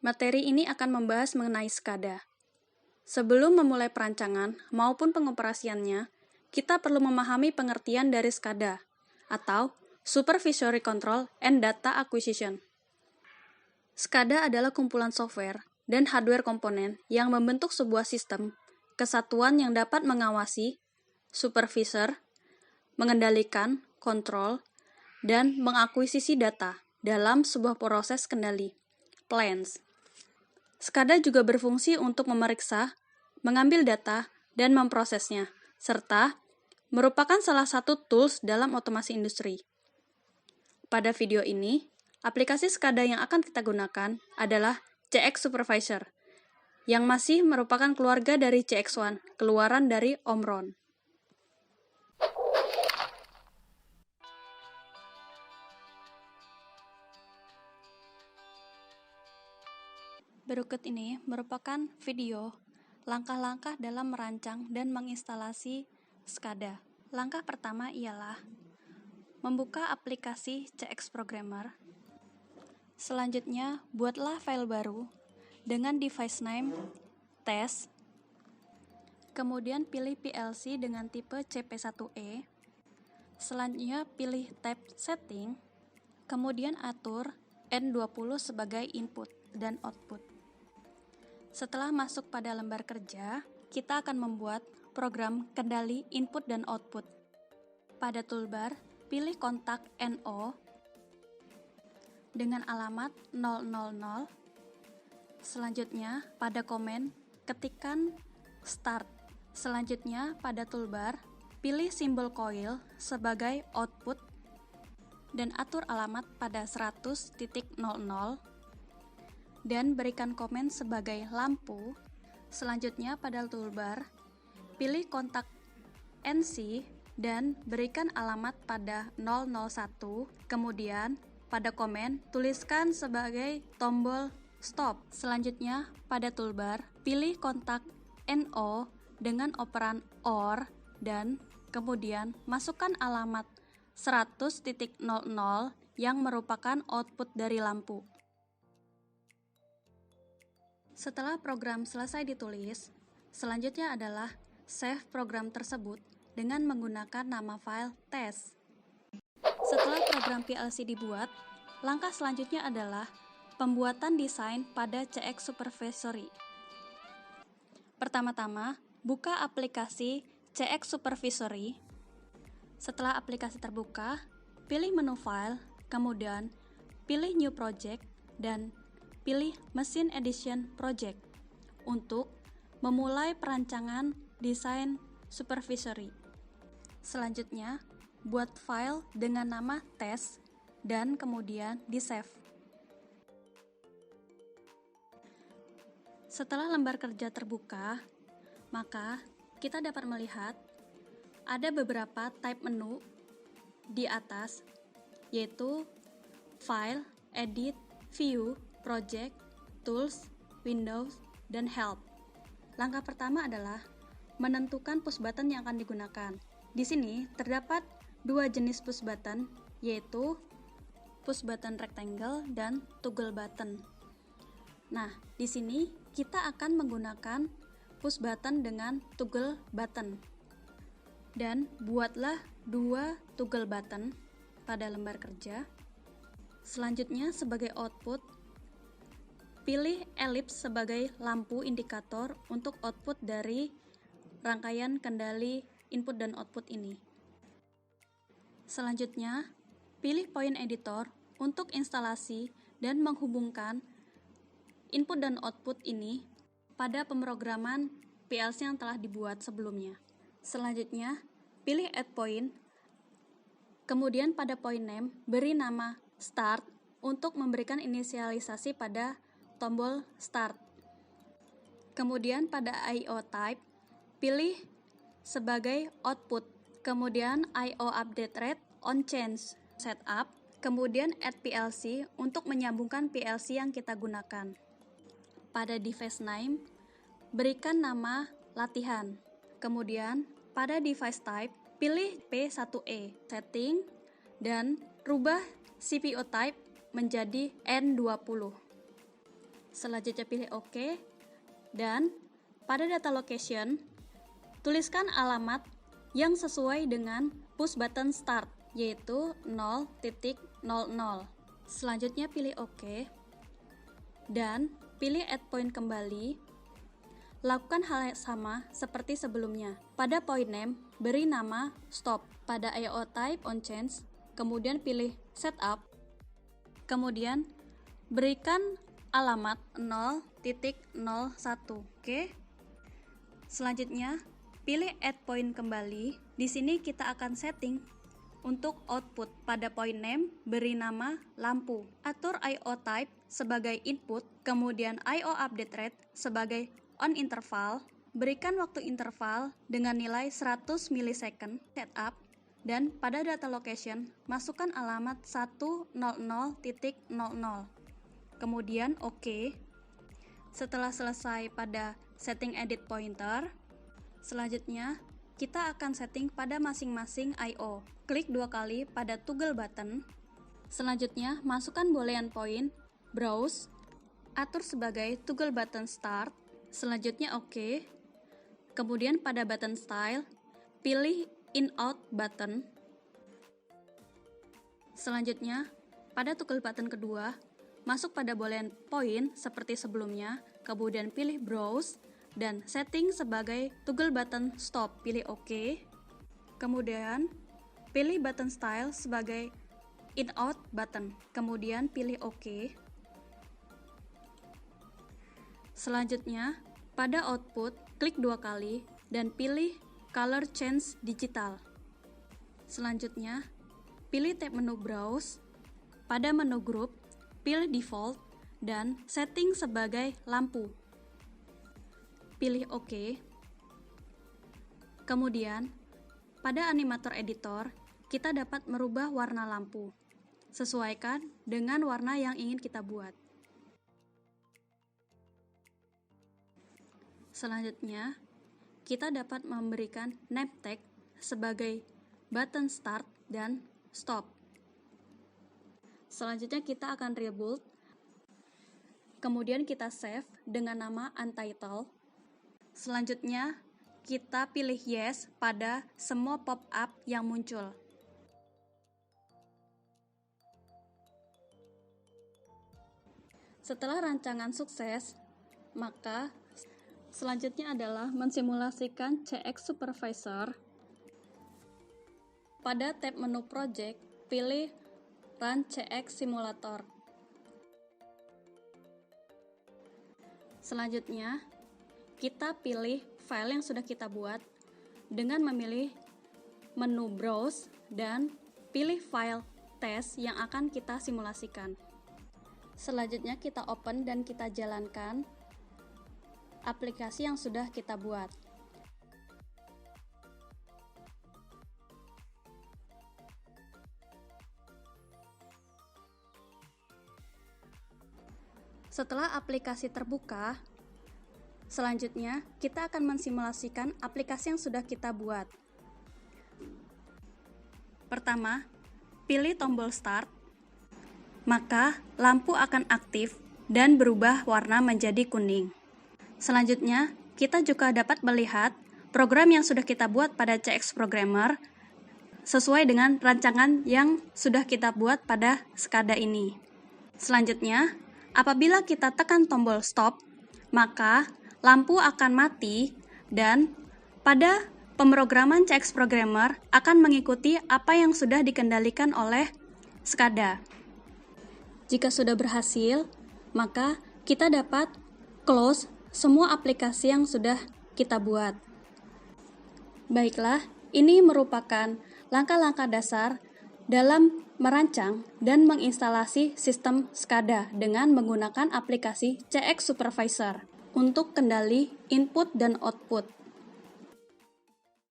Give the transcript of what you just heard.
Materi ini akan membahas mengenai SCADA. Sebelum memulai perancangan maupun pengoperasiannya, kita perlu memahami pengertian dari SCADA, atau Supervisory Control and Data Acquisition. SCADA adalah kumpulan software dan hardware komponen yang membentuk sebuah sistem, kesatuan yang dapat mengawasi, supervisor, mengendalikan, kontrol, dan mengakuisisi data dalam sebuah proses kendali, plans. SCADA juga berfungsi untuk memeriksa, mengambil data, dan memprosesnya, serta merupakan salah satu tools dalam otomasi industri. Pada video ini, aplikasi SCADA yang akan kita gunakan adalah CX Supervisor, yang masih merupakan keluarga dari CX1, keluaran dari Omron. Berikut ini merupakan video langkah-langkah dalam merancang dan menginstalasi SCADA. Langkah pertama ialah membuka aplikasi CX Programmer. Selanjutnya, buatlah file baru dengan device name test. Kemudian pilih PLC dengan tipe CP1E. Selanjutnya pilih tab setting. Kemudian atur N20 sebagai input dan output. Setelah masuk pada lembar kerja, kita akan membuat program kendali input dan output. Pada toolbar, pilih kontak NO dengan alamat 000. Selanjutnya, pada komen, ketikkan start. Selanjutnya, pada toolbar, pilih simbol coil sebagai output dan atur alamat pada 100.00 dan berikan komen sebagai lampu. Selanjutnya pada toolbar, pilih kontak NC dan berikan alamat pada 001. Kemudian pada komen, tuliskan sebagai tombol stop. Selanjutnya pada toolbar, pilih kontak NO dengan operan OR dan kemudian masukkan alamat 100.00 yang merupakan output dari lampu. Setelah program selesai ditulis, selanjutnya adalah save program tersebut dengan menggunakan nama file test. Setelah program PLC dibuat, langkah selanjutnya adalah pembuatan desain pada CX Supervisory. Pertama-tama, buka aplikasi CX Supervisory. Setelah aplikasi terbuka, pilih menu file, kemudian pilih new project dan pilih Machine Edition Project untuk memulai perancangan desain supervisory. Selanjutnya, buat file dengan nama test dan kemudian di-save. Setelah lembar kerja terbuka, maka kita dapat melihat ada beberapa type menu di atas, yaitu File, Edit, View, Project, Tools, Windows, dan Help. Langkah pertama adalah menentukan push button yang akan digunakan. Di sini terdapat dua jenis push button, yaitu push button rectangle dan toggle button. Nah, di sini kita akan menggunakan push button dengan toggle button. Dan buatlah dua toggle button pada lembar kerja. Selanjutnya sebagai output, pilih ellipse sebagai lampu indikator untuk output dari rangkaian kendali input dan output ini. Selanjutnya, pilih point editor untuk instalasi dan menghubungkan input dan output ini pada pemrograman PLC yang telah dibuat sebelumnya. Selanjutnya, pilih add point, kemudian pada point name, beri nama start untuk memberikan inisialisasi pada tombol start. Kemudian pada I/O type, pilih sebagai output. Kemudian I/O update rate on change setup. Kemudian add PLC untuk menyambungkan PLC yang kita gunakan. Pada device name, berikan nama latihan. Kemudian pada device type, pilih P1E setting dan rubah CPU type menjadi N20. Selanjutnya pilih OK, dan pada data location, tuliskan alamat yang sesuai dengan push button start, yaitu 0.00. Selanjutnya pilih OK, dan pilih add point kembali. Lakukan hal yang sama seperti sebelumnya. Pada point name, beri nama stop. Pada IO type on change, kemudian pilih setup. Kemudian berikan alamat 0.01. Oke. Selanjutnya, pilih add point kembali. Di sini kita akan setting untuk output. Pada point name, beri nama lampu. Atur IO type sebagai input, kemudian IO update rate sebagai on interval. Berikan waktu interval dengan nilai 100 millisecond setup, dan pada data location, masukkan alamat 100.00. Kemudian OK. Setelah selesai pada setting edit pointer, selanjutnya kita akan setting pada masing-masing IO. Klik 2 kali pada toggle button. Selanjutnya, masukkan boolean point, browse, atur sebagai toggle button start. Selanjutnya OK. Kemudian pada button style, pilih in-out button. Selanjutnya, pada toggle button kedua, masuk pada boolean point seperti sebelumnya, kemudian pilih browse, dan setting sebagai toggle button stop, pilih OK. Kemudian, pilih button style sebagai in-out button, kemudian pilih OK. Selanjutnya, pada output, klik 2 kali dan pilih color change digital. Selanjutnya, pilih tab menu browse. Pada menu group, pilih default dan setting sebagai lampu. Pilih OK. Kemudian, pada animator editor, kita dapat merubah warna lampu. Sesuaikan dengan warna yang ingin kita buat. Selanjutnya, kita dapat memberikan name tag sebagai button start dan stop. Selanjutnya kita akan reboot. Kemudian kita save dengan nama untitled. Selanjutnya, kita pilih yes pada semua pop-up yang muncul. Setelah rancangan sukses, maka selanjutnya adalah mensimulasikan CX Supervisor. Pada tab menu Project, pilih Run CX Simulator. Selanjutnya, kita pilih file yang sudah kita buat dengan memilih menu Browse dan pilih file test yang akan kita simulasikan. Selanjutnya, kita open dan kita jalankan aplikasi yang sudah kita buat. Setelah aplikasi terbuka, selanjutnya kita akan mensimulasikan aplikasi yang sudah kita buat. Pertama, pilih tombol start, maka lampu akan aktif dan berubah warna menjadi kuning. Selanjutnya, kita juga dapat melihat program yang sudah kita buat pada CX Programmer sesuai dengan rancangan yang sudah kita buat pada SCADA ini. Selanjutnya, apabila kita tekan tombol stop, maka lampu akan mati dan pada pemrograman CX Programmer akan mengikuti apa yang sudah dikendalikan oleh SCADA. Jika sudah berhasil, maka kita dapat close semua aplikasi yang sudah kita buat. Baiklah, ini merupakan langkah-langkah dasar dalam merancang dan menginstalasi sistem SCADA dengan menggunakan aplikasi CX Supervisor untuk kendali input dan output.